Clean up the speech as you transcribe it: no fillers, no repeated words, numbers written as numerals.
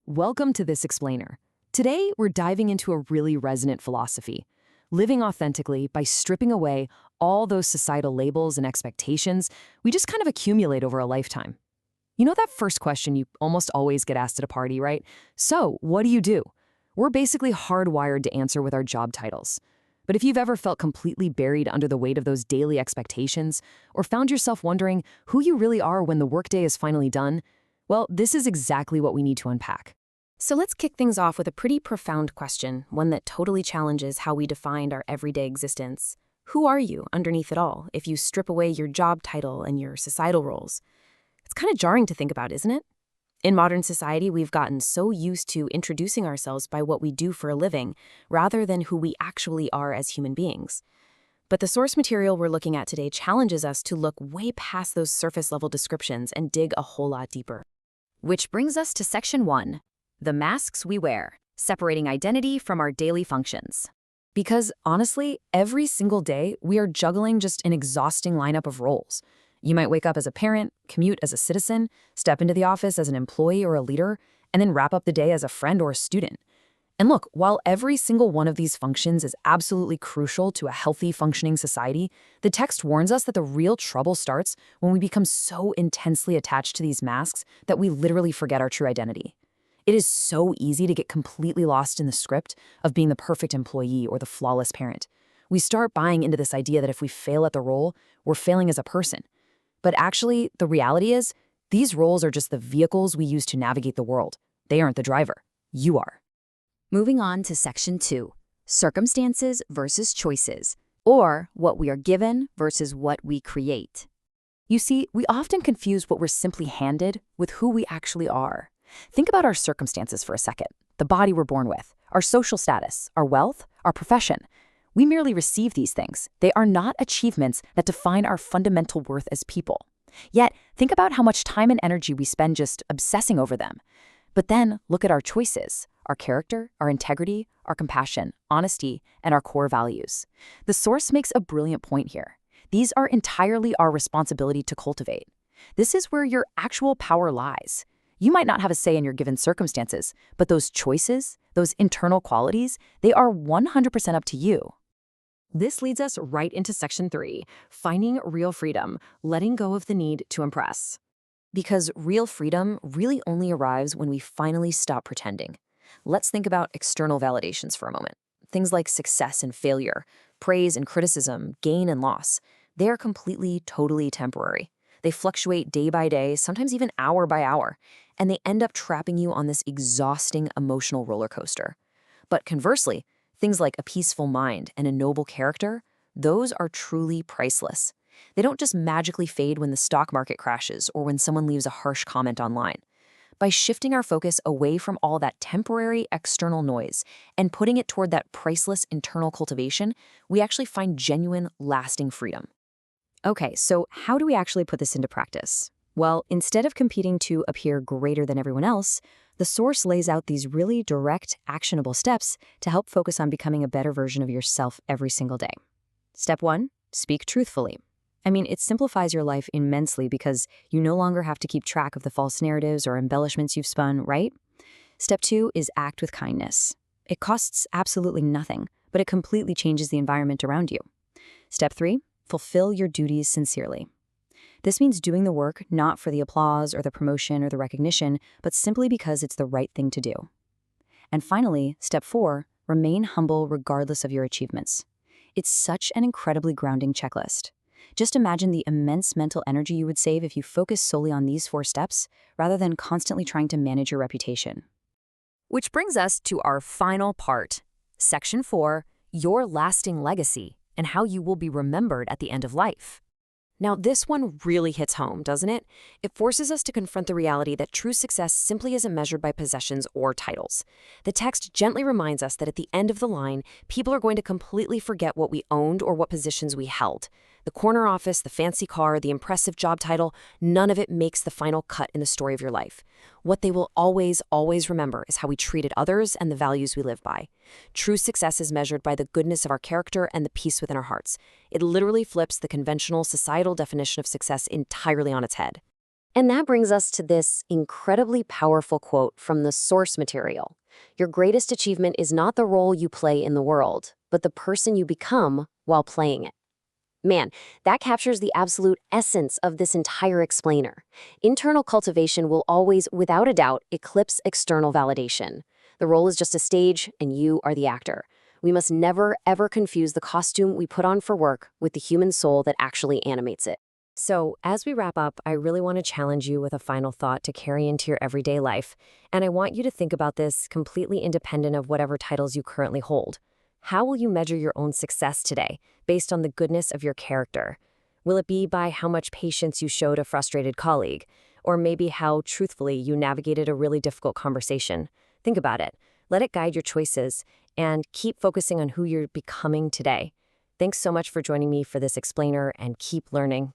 Welcome to This Explainer. Today, we're diving into a really resonant philosophy, living authentically by stripping away all those societal labels and expectations we just kind of accumulate over a lifetime. You know that first question you almost always get asked at a party, right? So, what do you do? We're basically hardwired to answer with our job titles. But if you've ever felt completely buried under the weight of those daily expectations, or found yourself wondering who you really are when the workday is finally done, well, this is exactly what we need to unpack. So let's kick things off with a pretty profound question, one that totally challenges how we defined our everyday existence. Who are you underneath it all if you strip away your job title and your societal roles? It's kind of jarring to think about, isn't it? In modern society, we've gotten so used to introducing ourselves by what we do for a living, rather than who we actually are as human beings. But the source material we're looking at today challenges us to look way past those surface-level descriptions and dig a whole lot deeper. Which brings us to Section 1, the masks we wear, separating identity from our daily functions. Because honestly, every single day, we are juggling just an exhausting lineup of roles. You might wake up as a parent, commute as a citizen, step into the office as an employee or a leader, and then wrap up the day as a friend or a student. And look, while every single one of these functions is absolutely crucial to a healthy, functioning society, the text warns us that the real trouble starts when we become so intensely attached to these masks that we literally forget our true identity. It is so easy to get completely lost in the script of being the perfect employee or the flawless parent. We start buying into this idea that if we fail at the role, we're failing as a person. But actually, the reality is, these roles are just the vehicles we use to navigate the world. They aren't the driver. You are. Moving on to Section 2, circumstances versus choices, or what we are given versus what we create. You see, we often confuse what we're simply handed with who we actually are. Think about our circumstances for a second, the body we're born with, our social status, our wealth, our profession. We merely receive these things. They are not achievements that define our fundamental worth as people. Yet, think about how much time and energy we spend just obsessing over them. But then, look at our choices, our character, our integrity, our compassion, honesty, and our core values. The source makes a brilliant point here. These are entirely our responsibility to cultivate. This is where your actual power lies. You might not have a say in your given circumstances, but those choices, those internal qualities, they are 100% up to you. This leads us right into Section 3, finding real freedom, letting go of the need to impress. Because real freedom really only arrives when we finally stop pretending. Let's think about external validations for a moment. Things like success and failure, praise and criticism, gain and loss. They are completely, totally temporary. They fluctuate day by day, sometimes even hour by hour, and they end up trapping you on this exhausting emotional roller coaster. But conversely, things like a peaceful mind and a noble character, those are truly priceless. They don't just magically fade when the stock market crashes or when someone leaves a harsh comment online. By shifting our focus away from all that temporary external noise and putting it toward that priceless internal cultivation, we actually find genuine, lasting freedom. Okay, so how do we actually put this into practice? Well, instead of competing to appear greater than everyone else, the source lays out these really direct, actionable steps to help focus on becoming a better version of yourself every single day. Step 1, speak truthfully. It simplifies your life immensely because you no longer have to keep track of the false narratives or embellishments you've spun, right? Step 2 is act with kindness. It costs absolutely nothing, but it completely changes the environment around you. Step 3, fulfill your duties sincerely. This means doing the work not for the applause or the promotion or the recognition, but simply because it's the right thing to do. And finally, Step 4, remain humble regardless of your achievements. It's such an incredibly grounding checklist. Just imagine the immense mental energy you would save if you focus solely on these 4 steps, rather than constantly trying to manage your reputation. Which brings us to our final part, Section 4, your lasting legacy and how you will be remembered at the end of life. Now, this one really hits home, doesn't it? It forces us to confront the reality that true success simply isn't measured by possessions or titles. The text gently reminds us that at the end of the line, people are going to completely forget what we owned or what positions we held. The corner office, the fancy car, the impressive job title, none of it makes the final cut in the story of your life. What they will always, always remember is how we treated others and the values we live by. True success is measured by the goodness of our character and the peace within our hearts. It literally flips the conventional societal definition of success entirely on its head. And that brings us to this incredibly powerful quote from the source material. Your greatest achievement is not the role you play in the world, but the person you become while playing it. Man, that captures the absolute essence of this entire explainer. Internal cultivation will always, without a doubt, eclipse external validation. The role is just a stage, and you are the actor. We must never, ever confuse the costume we put on for work with the human soul that actually animates it. So, as we wrap up, I really want to challenge you with a final thought to carry into your everyday life. And I want you to think about this completely independent of whatever titles you currently hold. How will you measure your own success today based on the goodness of your character? Will it be by how much patience you showed a frustrated colleague? Or maybe how truthfully you navigated a really difficult conversation? Think about it. Let it guide your choices and keep focusing on who you're becoming today. Thanks so much for joining me for this explainer and keep learning.